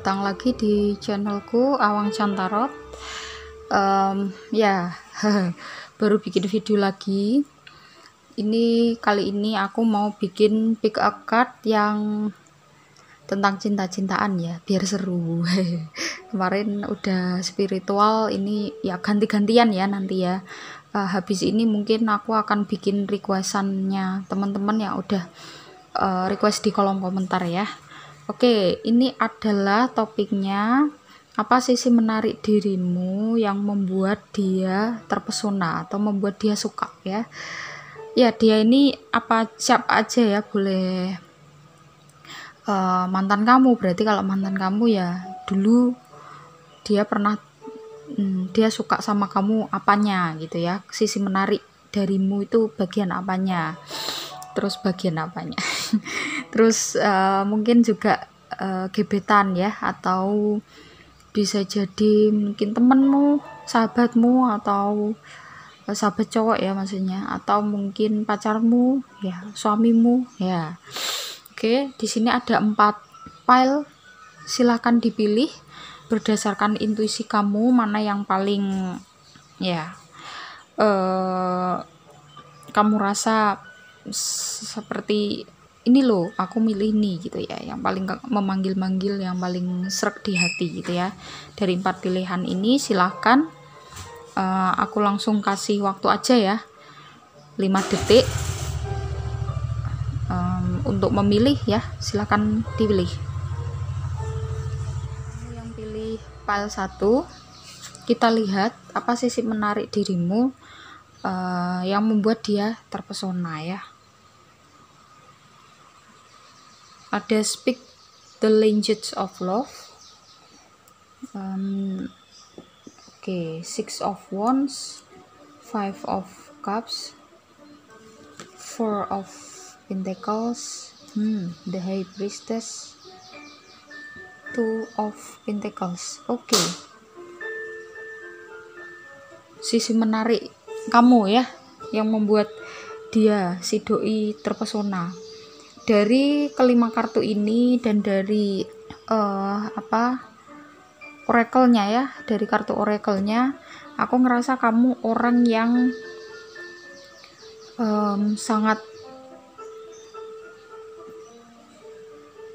datang lagi di channelku Awang Cantarot. Ya, baru bikin video lagi. Ini kali ini aku mau bikin pick up card yang tentang cinta-cintaan ya, biar seru. Kemarin udah spiritual, ini ya ganti-gantian ya nanti ya. Habis ini mungkin aku akan bikin requestannya teman-teman yang udah request di kolom komentar ya. Oke, ini adalah topiknya, apa sisi menarik dirimu yang membuat dia terpesona atau membuat dia suka ya. Ya, dia ini apa siapa aja ya, boleh mantan kamu, berarti kalau mantan kamu ya dulu dia pernah dia suka sama kamu apanya gitu ya. Sisi menarik darimu itu bagian apanya, terus bagian apanya. Terus mungkin juga gebetan ya, atau bisa jadi mungkin temenmu, sahabatmu, atau sahabat cowok ya maksudnya, atau mungkin pacarmu ya, suamimu ya. Oke, di sini ada 4 file, silahkan dipilih berdasarkan intuisi kamu mana yang paling ya kamu rasa seperti ini loh, aku milih ini gitu ya, yang paling memanggil-manggil, yang paling srek di hati gitu ya. Dari 4 pilihan ini silahkan aku langsung kasih waktu aja ya, 5 detik untuk memilih ya. Silahkan dipilih. Yang pilih file 1, kita lihat apa sisi menarik dirimu yang membuat dia terpesona ya. Ada speak the language of love. Oke, 6 of wands, 5 of cups, 4 of pentacles, the high priestess, 2 of pentacles. Oke, sisi menarik kamu ya yang membuat dia, si doi, terpesona. Dari kelima kartu ini dan dari oracle-nya ya, dari kartu oracle-nya aku ngerasa kamu orang yang sangat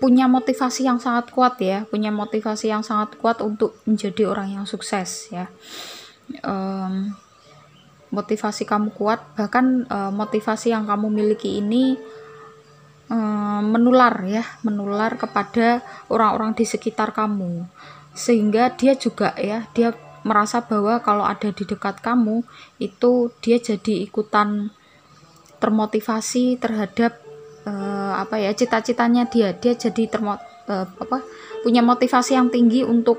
punya motivasi yang sangat kuat ya, punya motivasi yang sangat kuat untuk menjadi orang yang sukses ya. Motivasi kamu kuat, bahkan motivasi yang kamu miliki ini menular kepada orang-orang di sekitar kamu, sehingga dia juga ya, dia merasa bahwa kalau ada di dekat kamu itu dia jadi ikutan termotivasi terhadap cita-citanya dia jadi punya motivasi yang tinggi untuk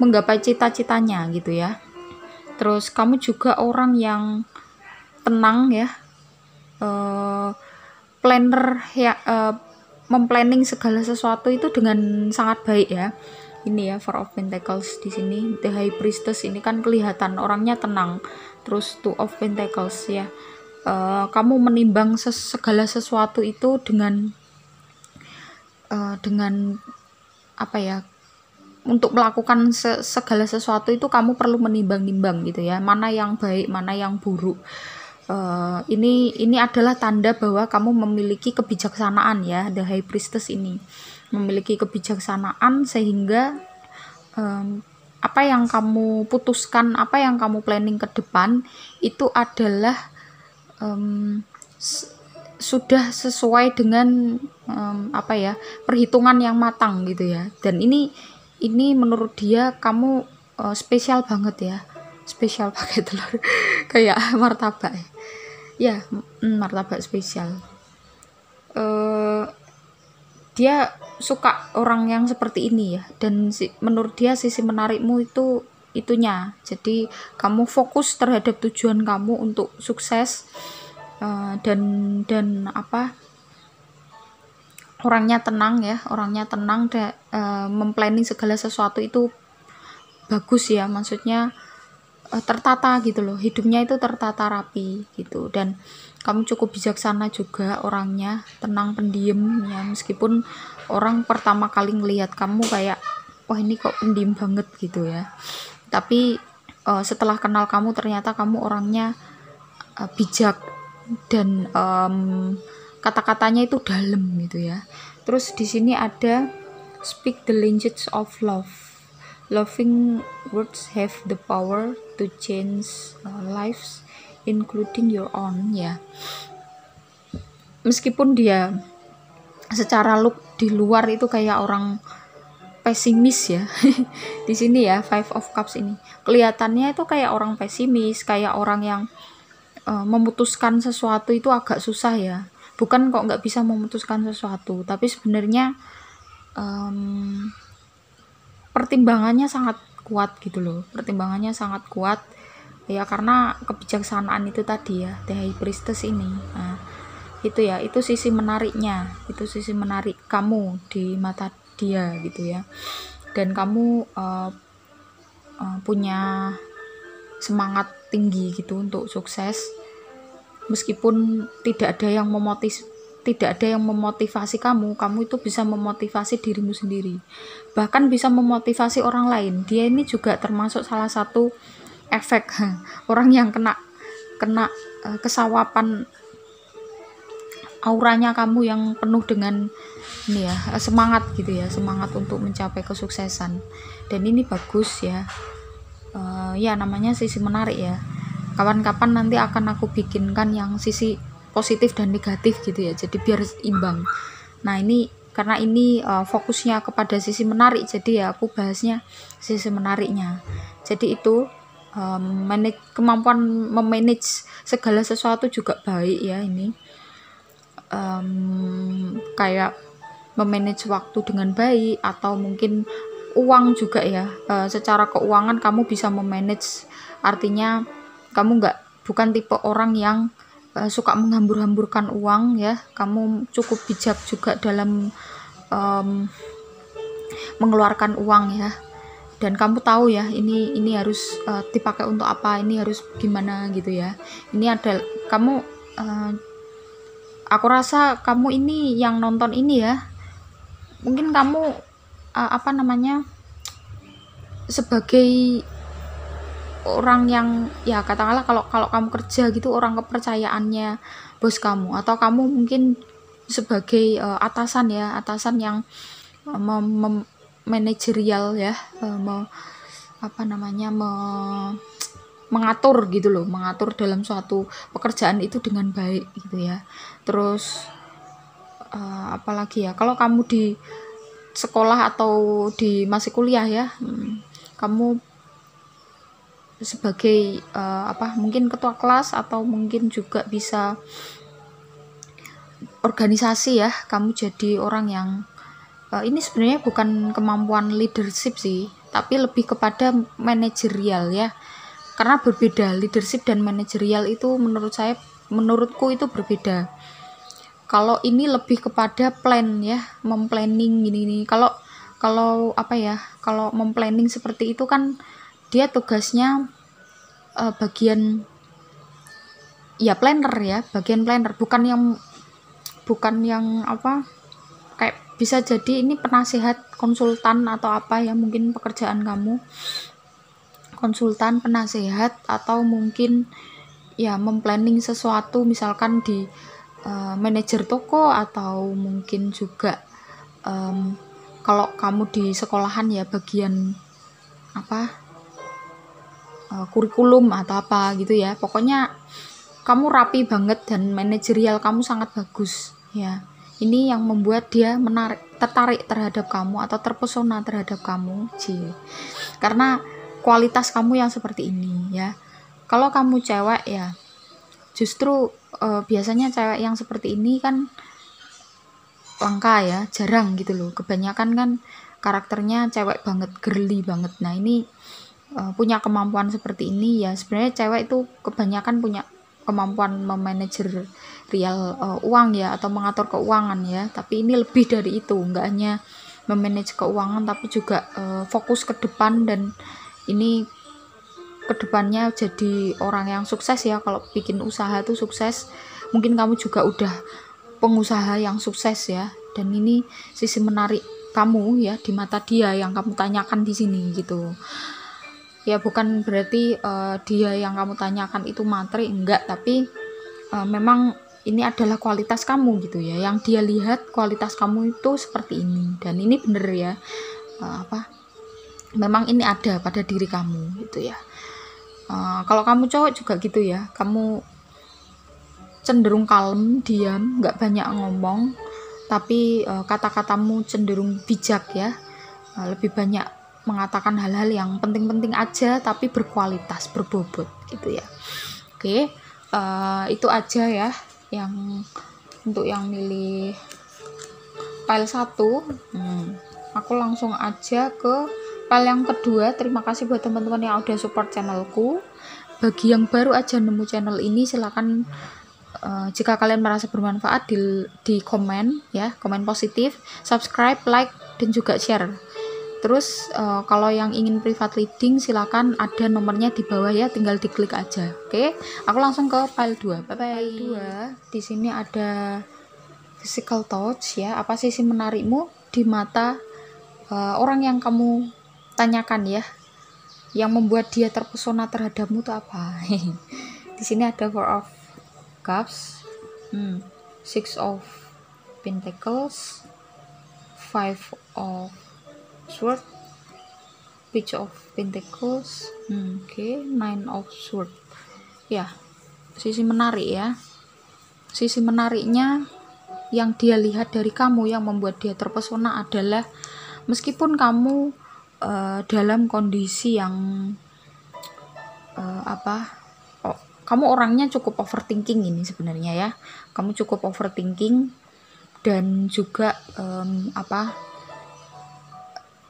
menggapai cita-citanya gitu ya. Terus kamu juga orang yang tenang ya, planner ya, memplanning segala sesuatu itu dengan sangat baik ya. Ini ya, 4 of pentacles di sini, the high priestess ini kan kelihatan orangnya tenang. Terus 2 of pentacles ya, kamu menimbang segala sesuatu itu dengan apa ya, untuk melakukan segala sesuatu itu kamu perlu menimbang-nimbang gitu ya, mana yang baik, mana yang buruk. Ini adalah tanda bahwa kamu memiliki kebijaksanaan ya. The high priestess ini memiliki kebijaksanaan, sehingga apa yang kamu putuskan, apa yang kamu planning ke depan itu adalah sudah sesuai dengan perhitungan yang matang gitu ya. Dan ini menurut dia kamu spesial banget ya, spesial pakai telur kayak martabak ya, martabak spesial. Dia suka orang yang seperti ini ya, dan menurut dia sisi menarikmu itu itunya. Jadi kamu fokus terhadap tujuan kamu untuk sukses, dan orangnya tenang ya, memplanning segala sesuatu itu bagus ya, maksudnya tertata gitu loh, hidupnya itu tertata rapi gitu. Dan kamu cukup bijaksana juga orangnya, tenang, pendiam ya, meskipun orang pertama kali ngelihat kamu kayak wah ini kok pendiam banget gitu ya. Tapi setelah kenal kamu ternyata kamu orangnya bijak dan kata-katanya itu dalam gitu ya. Terus di sini ada speak the language of love. Loving words have the power to change lives, including your own ya. Meskipun dia secara look di luar itu kayak orang pesimis ya. Di sini ya Five of Cups ini kelihatannya itu kayak orang pesimis, kayak orang yang memutuskan sesuatu itu agak susah ya. Bukan kok nggak bisa memutuskan sesuatu, tapi sebenarnya pertimbangannya sangat kuat gitu loh. Pertimbangannya sangat kuat ya, karena kebijaksanaan itu tadi ya, The High Priestess ini. Nah, itu ya, itu sisi menariknya, itu sisi menarik kamu di mata dia gitu ya. Dan kamu punya semangat tinggi gitu untuk sukses, meskipun tidak ada yang memotivasi kamu itu bisa memotivasi dirimu sendiri, bahkan bisa memotivasi orang lain. Dia ini juga termasuk salah satu efek orang yang kena kesawapan auranya kamu yang penuh dengan ini ya, semangat gitu ya, semangat untuk mencapai kesuksesan. Dan ini bagus ya, ya namanya sisi menarik ya. Kapan-kapan nanti akan aku bikinkan yang sisi positif dan negatif gitu ya, jadi biar imbang. Nah ini karena ini fokusnya kepada sisi menarik, jadi ya aku bahasnya sisi menariknya. Jadi itu kemampuan memanage segala sesuatu juga baik ya ini. Kayak memanage waktu dengan baik, atau mungkin uang juga ya. Secara keuangan kamu bisa memanage, artinya kamu bukan tipe orang yang suka menghambur-hamburkan uang ya. Kamu cukup bijak juga dalam mengeluarkan uang ya. Dan kamu tahu ya, ini harus dipakai untuk apa, ini harus gimana gitu ya. Ini ada kamu, aku rasa kamu ini yang nonton ini ya, mungkin kamu sebagai orang yang ya katakanlah kalau kamu kerja gitu, orang kepercayaannya bos kamu, atau kamu mungkin sebagai atasan yang manajerial ya, mengatur gitu loh, mengatur dalam suatu pekerjaan itu dengan baik gitu ya. Terus apalagi ya, kalau kamu di sekolah atau masih kuliah ya, kamu sebagai mungkin ketua kelas, atau mungkin juga bisa organisasi ya. Kamu jadi orang yang ini sebenarnya bukan kemampuan leadership sih, tapi lebih kepada manajerial ya. Karena berbeda, leadership dan manajerial itu menurutku itu berbeda. Kalau ini lebih kepada plan ya, memplanning gini. Kalau memplanning seperti itu kan dia tugasnya bagian ya planner ya, bagian planner, bukan yang kayak bisa jadi ini penasehat, konsultan atau apa ya, mungkin pekerjaan kamu konsultan, penasehat, atau mungkin ya memplanning sesuatu, misalkan di manajer toko, atau mungkin juga kalau kamu di sekolahan ya bagian kurikulum atau apa gitu ya. Pokoknya kamu rapi banget dan manajerial kamu sangat bagus ya. Ini yang membuat dia tertarik terhadap kamu atau terpesona terhadap kamu karena kualitas kamu yang seperti ini ya. Kalau kamu cewek ya, justru biasanya cewek yang seperti ini kan langka ya, jarang gitu loh. Kebanyakan kan karakternya cewek banget, girly banget. Nah ini punya kemampuan seperti ini ya. Sebenarnya cewek itu kebanyakan punya kemampuan memanajer uang ya, atau mengatur keuangan ya. Tapi ini lebih dari itu, nggak hanya memanage keuangan, tapi juga fokus ke depan. Dan ini kedepannya jadi orang yang sukses ya. Kalau bikin usaha tuh sukses, mungkin kamu juga udah pengusaha yang sukses ya. Dan ini sisi menarik kamu ya, di mata dia yang kamu tanyakan di sini gitu. Ya bukan berarti dia yang kamu tanyakan itu materi, enggak, tapi memang ini adalah kualitas kamu gitu ya, yang dia lihat kualitas kamu itu seperti ini, dan ini bener ya, memang ini ada pada diri kamu gitu ya. Kalau kamu cowok juga gitu ya, kamu cenderung kalem, diam, nggak banyak ngomong, tapi kata-katamu cenderung bijak ya, lebih banyak mengatakan hal-hal yang penting-penting aja tapi berkualitas, berbobot gitu ya. Oke, itu aja ya yang untuk yang milih file 1. Aku langsung aja ke file yang kedua. Terima kasih buat teman-teman yang udah support channelku. Bagi yang baru aja nemu channel ini, silakan jika kalian merasa bermanfaat di komen ya, komen positif, subscribe, like, dan juga share. Terus kalau yang ingin private reading silakan, ada nomornya di bawah ya, tinggal diklik aja. Oke, aku langsung ke file 2. Bye bye. File 2, di sini ada physical touch ya, apa sisi menarikmu di mata orang yang kamu tanyakan ya, yang membuat dia terpesona terhadapmu itu apa. Di sini ada Four of Cups, Six of Pentacles, Five of Swords, Page of Pentacles, Nine of Swords. Ya, sisi menarik ya. Sisi menariknya yang dia lihat dari kamu yang membuat dia terpesona adalah meskipun kamu dalam kondisi yang kamu orangnya cukup overthinking ini sebenarnya ya. Kamu cukup overthinking dan juga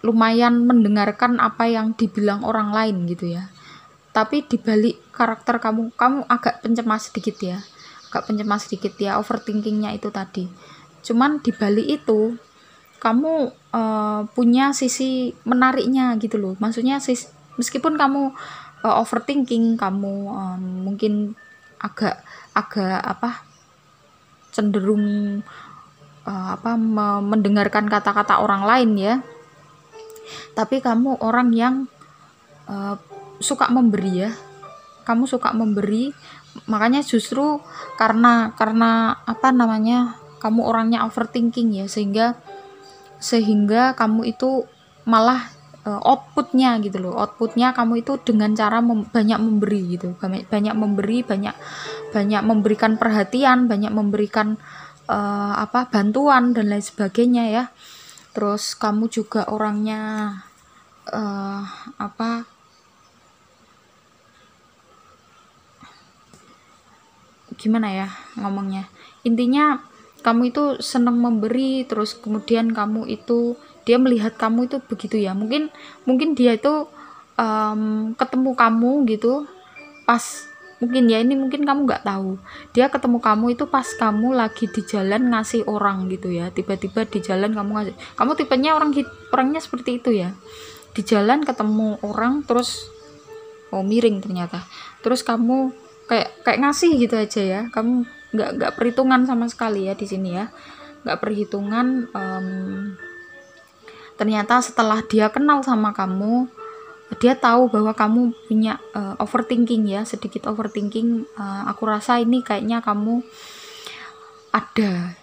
lumayan mendengarkan apa yang dibilang orang lain gitu ya. Tapi dibalik karakter kamu agak pencemas sedikit ya. Overthinkingnya itu tadi. Cuman dibalik itu kamu punya sisi menariknya gitu loh. Maksudnya meskipun kamu overthinking, kamu mungkin agak cenderung mendengarkan kata-kata orang lain ya, tapi kamu orang yang suka memberi ya. Kamu suka memberi, makanya justru karena kamu orangnya overthinking ya, sehingga kamu itu malah outputnya gitu loh. Outputnya kamu itu dengan cara banyak memberi gitu, banyak memberikan perhatian, banyak memberikan bantuan dan lain sebagainya ya. Terus kamu juga orangnya gimana ya ngomongnya, intinya kamu itu senang memberi, terus kemudian dia melihat kamu itu begitu ya, mungkin dia itu ketemu kamu gitu pas, mungkin kamu nggak tahu, dia ketemu kamu itu pas kamu lagi di jalan ngasih orang gitu ya, tiba-tiba di jalan kamu tipenya orangnya seperti itu ya, di jalan ketemu orang terus miring ternyata, terus kamu kayak ngasih gitu aja ya, kamu nggak perhitungan sama sekali ya di sini ya, nggak perhitungan. Ternyata setelah dia kenal sama kamu, dia tahu bahwa kamu punya overthinking ya, sedikit overthinking. Aku rasa ini kayaknya kamu ada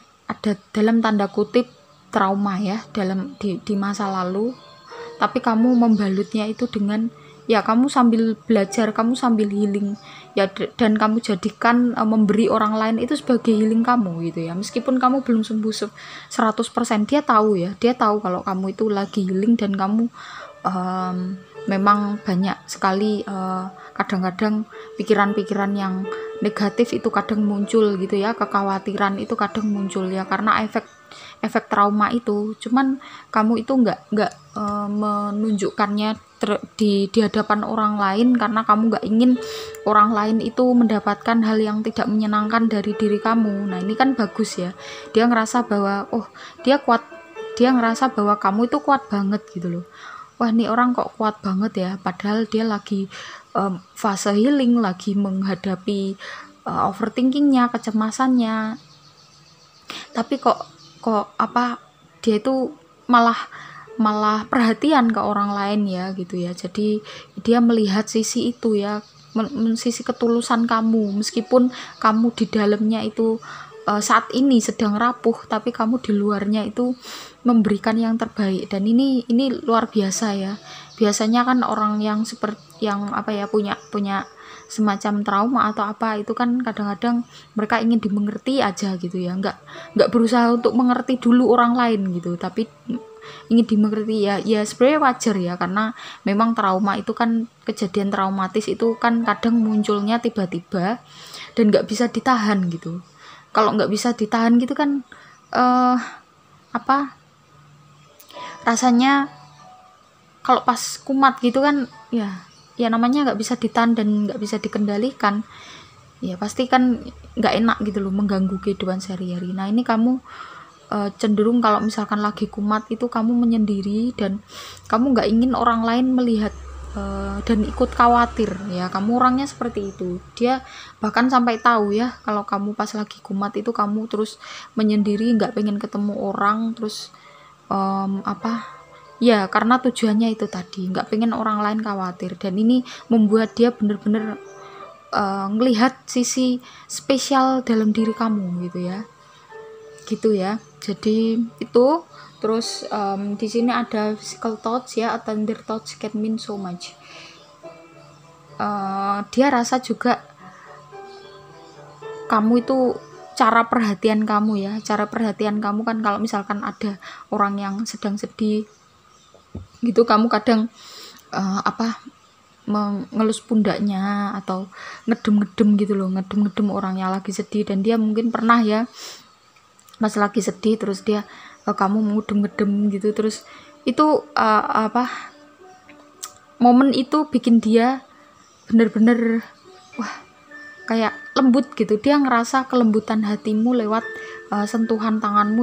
dalam tanda kutip trauma ya di masa lalu, tapi kamu membalutnya itu dengan ya, kamu sambil belajar, kamu sambil healing ya, dan kamu jadikan memberi orang lain itu sebagai healing kamu gitu ya. Meskipun kamu belum sembuh 100%, dia tahu kalau kamu itu lagi healing, dan kamu memang banyak sekali kadang-kadang pikiran-pikiran yang negatif itu kadang muncul gitu ya, kekhawatiran itu kadang muncul ya, karena efek trauma itu. Cuman kamu itu nggak menunjukkannya di hadapan orang lain, karena kamu nggak ingin orang lain itu mendapatkan hal yang tidak menyenangkan dari diri kamu. Nah ini kan bagus ya, dia ngerasa bahwa dia kuat, dia ngerasa bahwa kamu itu kuat banget gitu loh. Wah, nih orang kok kuat banget ya, padahal dia lagi fase healing, lagi menghadapi overthinkingnya, kecemasannya, tapi kok dia itu malah malah perhatian ke orang lain ya gitu ya. Jadi dia melihat sisi itu ya, sisi ketulusan kamu, meskipun kamu di dalamnya itu saat ini sedang rapuh, tapi kamu di luarnya itu memberikan yang terbaik. Dan ini luar biasa ya. Biasanya kan orang yang seperti yang apa ya, punya semacam trauma atau apa, itu kan kadang-kadang mereka ingin dimengerti aja gitu ya, nggak berusaha untuk mengerti dulu orang lain gitu, tapi ingin dimengerti ya sebenarnya wajar ya, karena memang trauma itu kan, kejadian traumatis itu kan kadang munculnya tiba-tiba dan nggak bisa ditahan gitu. Kalau nggak bisa ditahan gitu kan apa rasanya, kalau pas kumat gitu kan ya namanya nggak bisa ditahan dan nggak bisa dikendalikan, ya pasti kan nggak enak gitu loh, mengganggu kehidupan sehari-hari. Nah ini kamu cenderung kalau misalkan lagi kumat itu kamu menyendiri dan kamu nggak ingin orang lain melihat dan ikut khawatir ya, kamu orangnya seperti itu. Dia bahkan sampai tahu ya kalau kamu pas lagi kumat itu kamu terus menyendiri, nggak pengen ketemu orang, terus apa ya, karena tujuannya itu tadi, nggak pengen orang lain khawatir. Dan ini membuat dia bener-bener ngelihat sisi spesial dalam diri kamu gitu ya. Jadi itu terus di sini ada physical thoughts ya, tender thoughts can mean so much. Dia rasa juga kamu itu, cara perhatian kamu kan, kalau misalkan ada orang yang sedang sedih gitu, kamu kadang mengelus pundaknya atau ngedem gitu loh, ngedem orang yang lagi sedih. Dan dia mungkin pernah ya pas lagi sedih terus dia kamu ngedem gitu, terus itu momen itu bikin dia bener-bener wah kayak lembut gitu. Dia ngerasa kelembutan hatimu lewat sentuhan tanganmu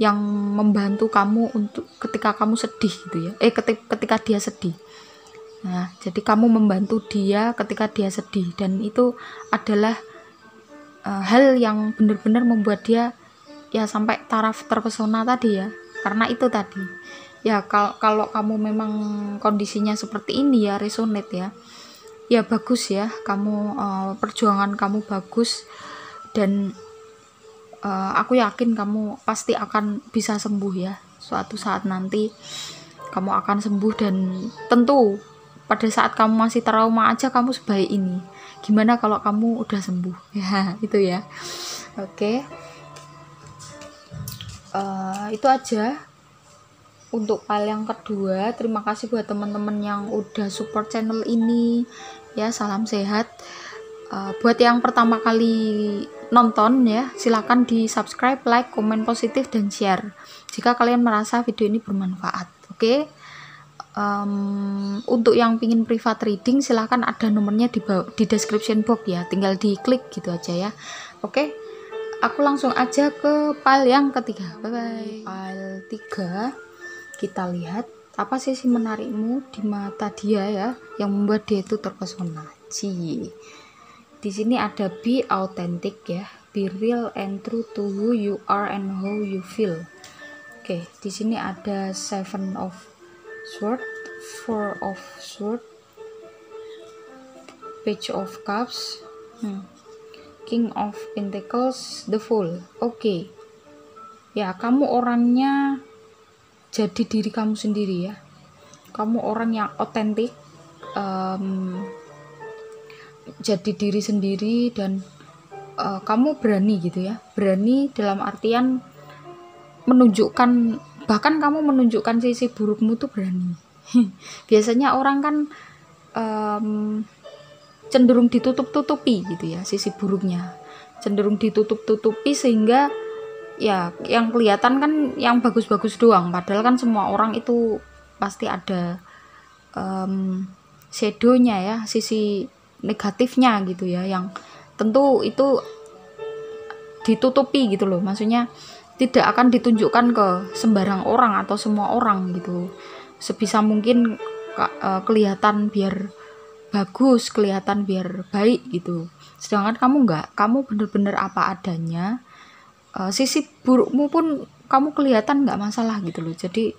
yang membantu kamu untuk ketika kamu sedih gitu ya, ketika dia sedih. Nah jadi kamu membantu dia ketika dia sedih, dan itu adalah hal yang benar-benar membuat dia ya sampai taraf terpesona tadi ya. Karena itu tadi ya, kalau kamu memang kondisinya seperti ini ya, resonate ya bagus ya, kamu perjuangan kamu bagus, dan aku yakin kamu pasti akan bisa sembuh ya. Suatu saat nanti kamu akan sembuh, dan tentu pada saat kamu masih trauma aja kamu sebaik ini, gimana kalau kamu udah sembuh ya. Itu ya. Oke. Itu aja untuk file yang kedua. Terima kasih buat teman-teman yang udah support channel ini ya, salam sehat. Buat yang pertama kali nonton ya, silakan di subscribe, like, komen positif, dan share jika kalian merasa video ini bermanfaat. Oke. Untuk yang pingin private reading silahkan, ada nomornya di description box ya, tinggal diklik gitu aja ya. Oke. Aku langsung aja ke file yang ketiga. Bye bye. File 3, kita lihat apa sisi menarikmu di mata dia ya, yang membuat dia itu terpesona. Di sini ada be authentic ya, be real and true to who you are and how you feel. Oke, di sini ada 7 of Swords, 4 of Swords, Page of Cups, King of Pentacles, the Fool. Oke. Ya, kamu orangnya jadi diri kamu sendiri ya. Kamu orang yang otentik, jadi diri sendiri, dan kamu berani gitu ya. Berani dalam artian menunjukkan, bahkan kamu menunjukkan sisi burukmu tuh berani. Biasanya orang kan cenderung ditutup-tutupi gitu ya, sisi buruknya cenderung ditutup-tutupi, sehingga ya yang kelihatan kan yang bagus-bagus doang, padahal kan semua orang itu pasti ada shadownya ya, sisi negatifnya gitu ya, yang tentu itu ditutupi gitu loh. Maksudnya tidak akan ditunjukkan ke sembarang orang atau semua orang gitu. Sebisa mungkin kelihatan biar bagus, kelihatan biar baik gitu. Sedangkan kamu enggak, kamu bener-bener apa adanya. Sisi burukmu pun kamu kelihatan nggak masalah gitu loh. Jadi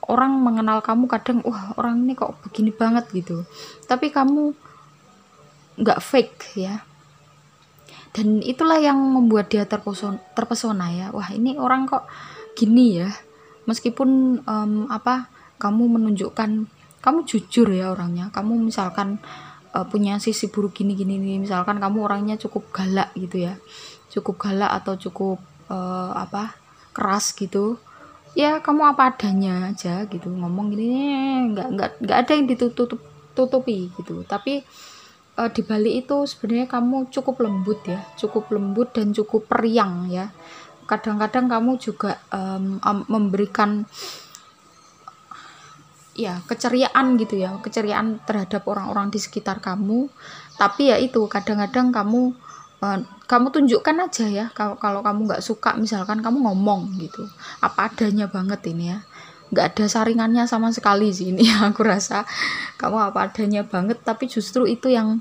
orang mengenal kamu kadang, wah orang ini kok begini banget gitu, tapi kamu nggak fake ya. Dan itulah yang membuat dia terpesona ya, wah ini orang kok gini ya, meskipun kamu menunjukkan kamu jujur ya orangnya, kamu misalkan punya sisi buruk gini, misalkan kamu orangnya cukup galak gitu ya, cukup galak atau cukup keras gitu ya, kamu apa adanya aja gitu, ngomong gini, nggak ada yang ditutupi gitu. Tapi di balik itu sebenarnya kamu cukup lembut ya, cukup lembut dan cukup periang ya. Kadang-kadang kamu juga memberikan ya keceriaan gitu ya, keceriaan terhadap orang-orang di sekitar kamu. Tapi ya itu, kadang-kadang kamu tunjukkan aja ya, kalau kamu nggak suka misalkan, kamu ngomong gitu apa adanya banget ini ya, nggak ada saringannya sama sekali sih ini ya. Aku rasa kamu apa adanya banget, tapi justru itu yang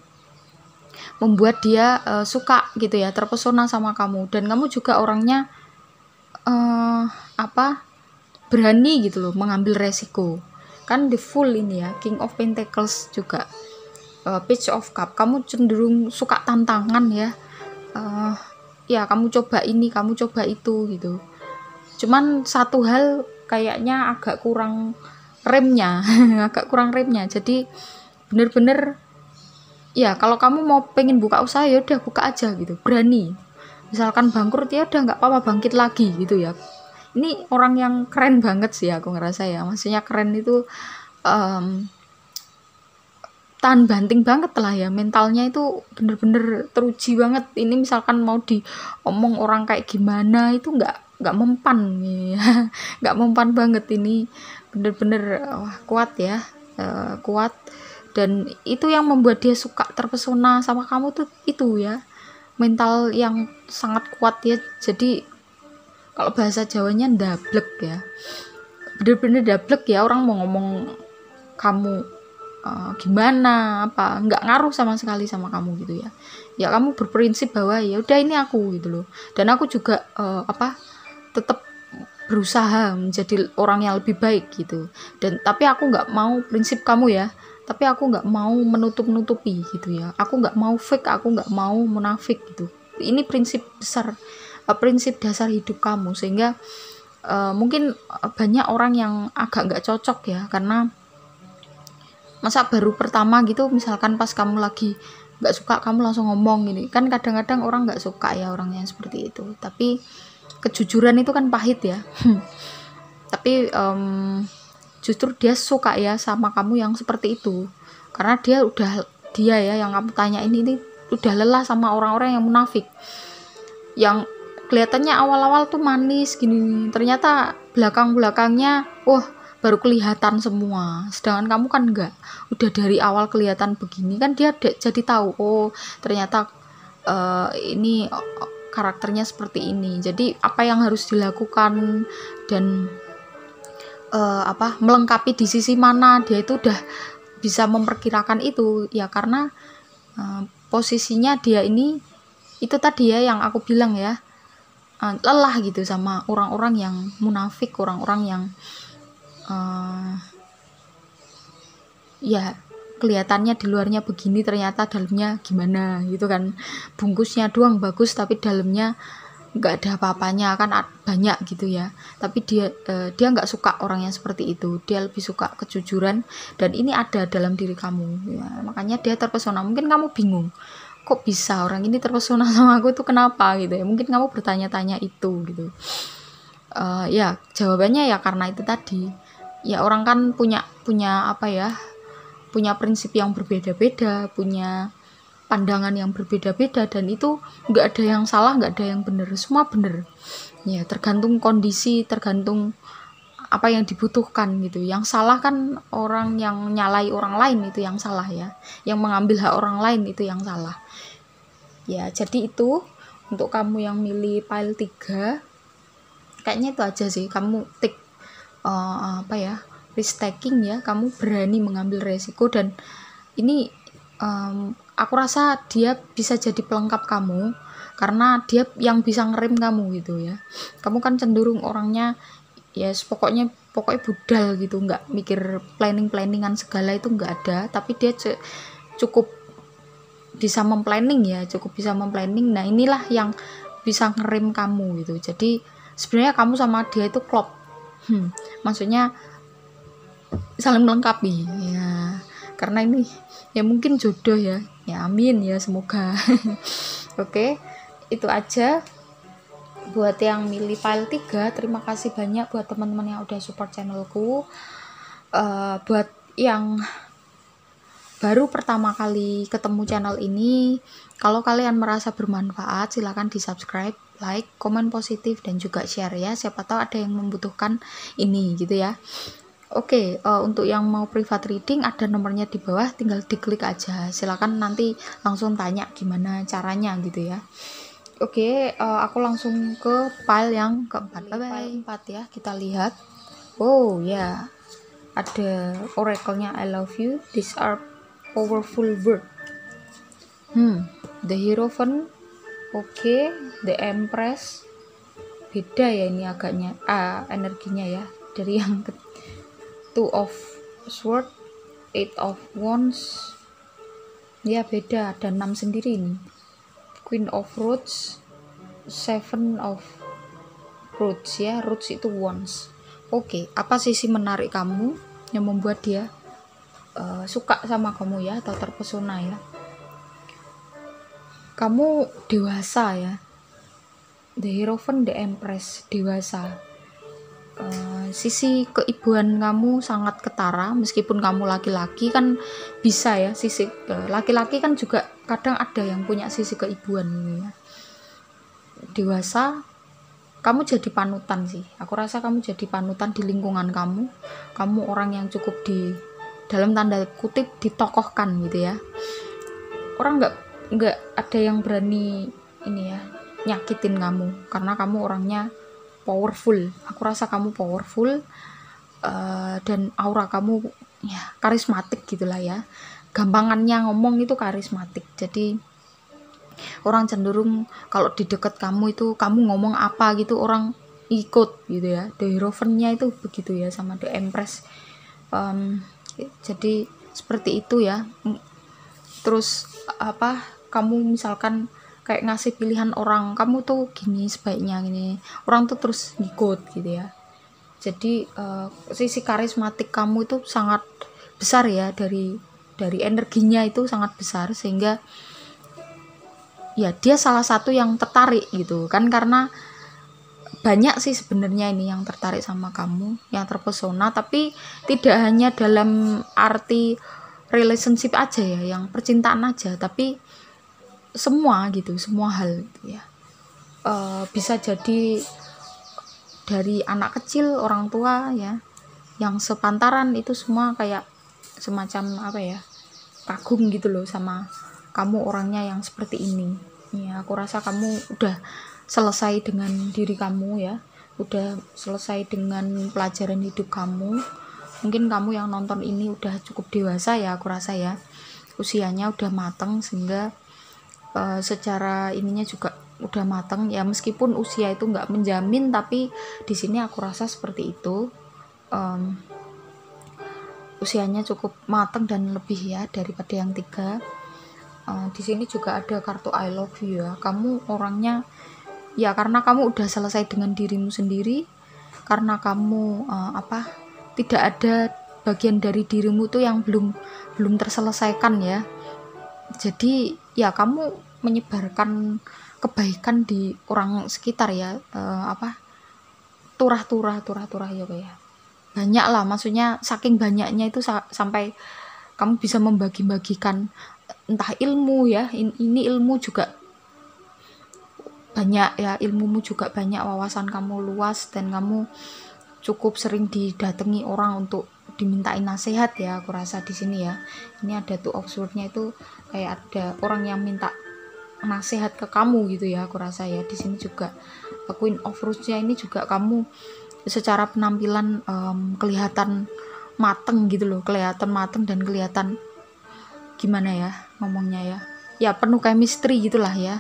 membuat dia suka gitu ya, terpesona sama kamu. Dan kamu juga orangnya berani gitu loh, mengambil resiko. Kan the Fool ini ya, King of Pentacles juga, Page of Cup, kamu cenderung suka tantangan ya. Ya kamu coba ini, kamu coba itu gitu. Cuman satu hal kayaknya agak kurang remnya agak kurang remnya. Jadi bener-bener ya, kalau kamu mau pengen buka usaha ya udah buka aja gitu, berani. Misalkan bangkrut ya udah nggak apa-apa, bangkit lagi gitu ya. Ini orang yang keren banget sih aku ngerasa ya, maksudnya keren itu tahan banting banget lah ya, mentalnya itu bener-bener teruji banget. Ini misalkan mau diomong orang kayak gimana itu nggak mempan ya nggak mempan banget. Ini bener-bener kuat ya, kuat. Dan itu yang membuat dia suka, terpesona sama kamu tuh itu ya, mental yang sangat kuat ya. Jadi kalau bahasa Jawanya ndablek ya, bener-bener dablek ya. Orang mau ngomong kamu gimana apa, nggak ngaruh sama sekali sama kamu gitu ya. Ya kamu berprinsip bahwa ya udah ini aku gitu loh. Dan aku juga tetap berusaha menjadi orang yang lebih baik gitu. Dan tapi aku nggak mau prinsip kamu ya, tapi aku nggak mau menutup-nutupi gitu ya. Aku nggak mau fake, aku nggak mau munafik gitu. Ini prinsip besar, prinsip dasar hidup kamu. Sehingga mungkin banyak orang yang agak nggak cocok ya, karena masa baru pertama gitu, misalkan pas kamu lagi nggak suka kamu langsung ngomong gini kan. Kadang-kadang orang nggak suka ya orang yang seperti itu. Tapi kejujuran itu kan pahit ya tapi justru dia suka ya sama kamu yang seperti itu, karena dia ya yang kamu tanya ini udah lelah sama orang-orang yang munafik, yang kelihatannya awal-awal tuh manis gini, ternyata belakang-belakangnya baru kelihatan semua. Sedangkan kamu kan enggak, udah dari awal kelihatan begini kan. Dia jadi tahu, ternyata ini karakternya seperti ini. Jadi apa yang harus dilakukan dan melengkapi di sisi mana, dia itu udah bisa memperkirakan itu ya. Karena posisinya dia ini itu tadi ya yang aku bilang ya, lelah gitu sama orang-orang yang munafik, orang-orang yang ya kelihatannya di luarnya begini, ternyata dalamnya gimana gitu kan. Bungkusnya doang bagus tapi dalamnya nggak ada apa-apanya kan, banyak gitu ya. Tapi dia nggak suka orang yang seperti itu. Dia lebih suka kejujuran, dan ini ada dalam diri kamu ya. Makanya dia terpesona. Mungkin kamu bingung, kok bisa orang ini terpesona sama aku, itu kenapa gitu ya. Mungkin kamu bertanya-tanya itu gitu. Ya jawabannya ya karena itu tadi ya, orang kan punya punya prinsip yang berbeda-beda, punya pandangan yang berbeda-beda, dan itu nggak ada yang salah, nggak ada yang benar, semua benar ya, tergantung kondisi, tergantung apa yang dibutuhkan gitu. Yang salah kan orang yang nyalai orang lain, itu yang salah ya, yang mengambil hak orang lain itu yang salah ya. Jadi itu untuk kamu yang milih pile 3, kayaknya itu aja sih. Kamu tik risk taking ya, kamu berani mengambil resiko. Dan ini aku rasa dia bisa jadi pelengkap kamu, karena dia yang bisa ngerem kamu gitu ya. Kamu kan cenderung orangnya ya pokoknya budal gitu, nggak mikir planningan segala itu nggak ada, tapi dia cukup bisa memplanning ya, cukup bisa memplanning. Nah inilah yang bisa ngerem kamu gitu. Jadi sebenarnya kamu sama dia itu klop, maksudnya saling melengkapi ya, karena ini ya mungkin jodoh ya, amin ya, semoga. Oke, itu aja buat yang milih file 3. Terima kasih banyak buat teman-teman yang udah support channelku. Buat yang baru pertama kali ketemu channel ini, kalau kalian merasa bermanfaat silahkan di subscribe, like, komen positif, dan juga share ya, siapa tahu ada yang membutuhkan ini gitu ya. Oke, untuk yang mau private reading ada nomornya di bawah, tinggal diklik aja, silakan nanti langsung tanya gimana caranya gitu ya. Oke, aku langsung ke file yang keempat. File 4 ya, kita lihat. Oh ya, ada oracle-nya I love you, these are powerful word. The Hierophant, oke, the Empress, beda ya ini agaknya energinya ya, dari yang Two of Sword, Eight of Wands, ya beda, ada 6 sendiri nih. Queen of Roots, Seven of Roots ya, Roots itu Wands. Oke, apa sisi menarik kamu yang membuat dia suka sama kamu ya, atau terpesona ya? Kamu dewasa ya, the Hierophant, the Empress, dewasa. Sisi keibuan kamu sangat ketara, meskipun kamu laki-laki kan bisa ya, sisi laki-laki kan juga kadang ada yang punya sisi keibuan gitu ya. Dewasa, kamu jadi panutan sih, aku rasa kamu jadi panutan di lingkungan kamu orang yang cukup di dalam tanda kutip ditokohkan gitu ya. Orang nggak ada yang berani ini ya nyakitin kamu, karena kamu orangnya powerful. Aku rasa kamu powerful, dan aura kamu ya karismatik gitulah ya, gampangannya ngomong itu karismatik. Jadi orang cenderung kalau di dekat kamu itu kamu ngomong apa gitu orang ikut gitu ya. The Hierophant-nya itu begitu ya, sama The Empress. Jadi seperti itu ya. Terus kamu misalkan kayak ngasih pilihan orang, kamu tuh gini sebaiknya gini, orang tuh terus ngikut gitu ya. Jadi sisi karismatik kamu itu sangat besar ya, dari energinya itu sangat besar, sehingga ya dia salah satu yang tertarik gitu kan, karena banyak sih sebenarnya ini yang tertarik sama kamu, yang terpesona, tapi tidak hanya dalam arti relationship aja ya, yang percintaan aja, tapi semua gitu, semua hal gitu ya. Bisa jadi dari anak kecil, orang tua ya, yang sepantaran itu semua kayak semacam kagum gitu loh sama kamu orangnya yang seperti ini ya. Aku rasa kamu udah selesai dengan diri kamu ya, udah selesai dengan pelajaran hidup kamu. Mungkin kamu yang nonton ini udah cukup dewasa ya, aku rasa ya, usianya udah mateng, sehingga secara ininya juga udah mateng ya, meskipun usia itu nggak menjamin, tapi di sini aku rasa seperti itu. Usianya cukup mateng dan lebih ya daripada yang 3. Di sini juga ada kartu I love you ya. Kamu orangnya ya, karena kamu udah selesai dengan dirimu sendiri, karena kamu tidak ada bagian dari dirimu tuh yang belum terselesaikan ya. Jadi ya kamu menyebarkan kebaikan di orang sekitar ya, turah-turah ya kayak banyak lah, maksudnya saking banyaknya itu sampai kamu bisa membagi-bagikan entah ilmu ya, ini ilmu juga banyak ya, ilmumu juga banyak, wawasan kamu luas, dan kamu cukup sering didatangi orang untuk dimintain nasihat ya, aku rasa di sini ya. Ini ada Two of Swords-nya, itu kayak ada orang yang minta nasihat ke kamu gitu ya, aku rasa ya. Di sini juga Queen of Roots-nya ini juga kamu secara penampilan kelihatan mateng gitu loh, kelihatan mateng dan kelihatan gimana ya ngomongnya ya, penuh chemistry gitulah ya.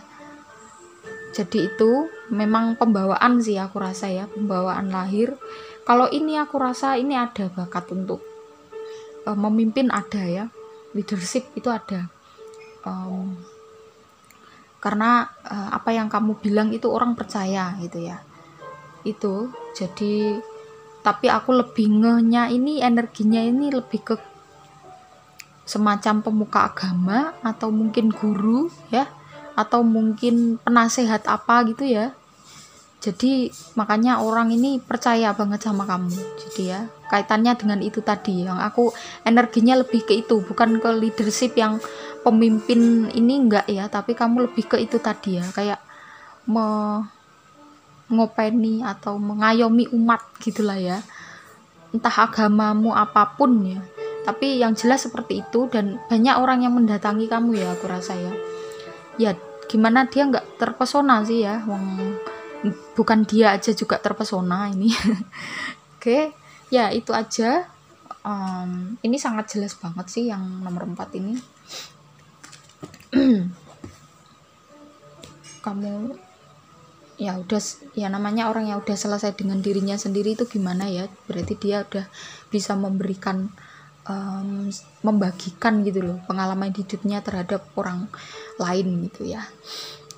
Jadi itu memang pembawaan sih aku rasa ya, pembawaan lahir. Kalau ini aku rasa ini ada bakat untuk memimpin, ada ya, leadership itu ada. Karena apa yang kamu bilang itu orang percaya gitu ya. Itu jadi, tapi aku lebih ngehnya ini, energinya ini lebih ke semacam pemuka agama atau mungkin guru ya, atau mungkin penasehat apa gitu ya. Jadi makanya orang ini percaya banget sama kamu. Jadi ya kaitannya dengan itu tadi, yang aku energinya lebih ke itu, bukan ke leadership yang pemimpin ini enggak ya, tapi kamu lebih ke itu tadi ya, kayak ngopeni atau mengayomi umat gitulah ya, entah agamamu apapun ya, tapi yang jelas seperti itu. Dan banyak orang yang mendatangi kamu ya, aku rasa ya. Ya gimana dia nggak terpesona sih ya, bukan dia aja juga terpesona ini. Oke, ya itu aja. Ini sangat jelas banget sih yang nomor 4 ini. Kamu ya udah, ya namanya orang yang udah selesai dengan dirinya sendiri itu gimana ya, berarti dia udah bisa memberikan membagikan gitu loh pengalaman hidupnya terhadap orang lain gitu ya.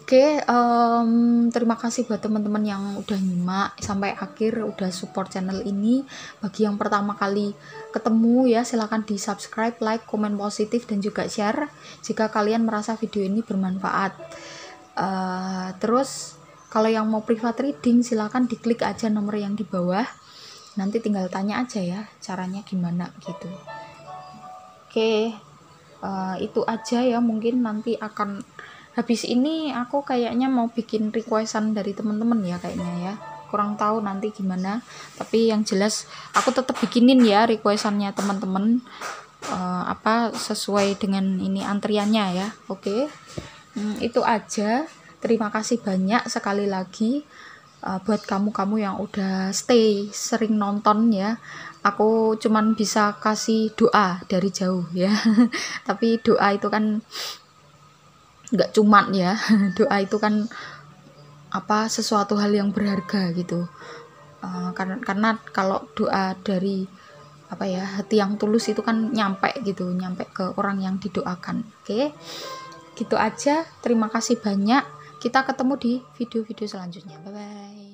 Oke, terima kasih buat teman-teman yang udah nyimak sampai akhir, udah support channel ini. Bagi yang pertama kali ketemu ya, silahkan di subscribe, like, komen positif, dan juga share jika kalian merasa video ini bermanfaat. Terus kalau yang mau private reading silahkan diklik aja nomor yang di bawah, nanti tinggal tanya aja ya caranya gimana gitu. Oke, itu aja ya, mungkin nanti akan habis ini aku kayaknya mau bikin requestan dari teman-teman ya kayaknya ya, kurang tahu nanti gimana, tapi yang jelas aku tetap bikinin ya requestannya teman-teman, sesuai dengan ini antriannya ya. Oke. Itu aja. Terima kasih banyak sekali lagi buat kamu-kamu yang udah stay sering nonton ya. Aku cuman bisa kasih doa dari jauh ya. Tapi doa itu kan nggak cuman ya. Doa itu kan sesuatu hal yang berharga gitu. Karena kalau doa dari hati yang tulus itu kan nyampe ke orang yang didoakan. Oke. Gitu aja. Terima kasih banyak. Kita ketemu di video-video selanjutnya. Bye bye.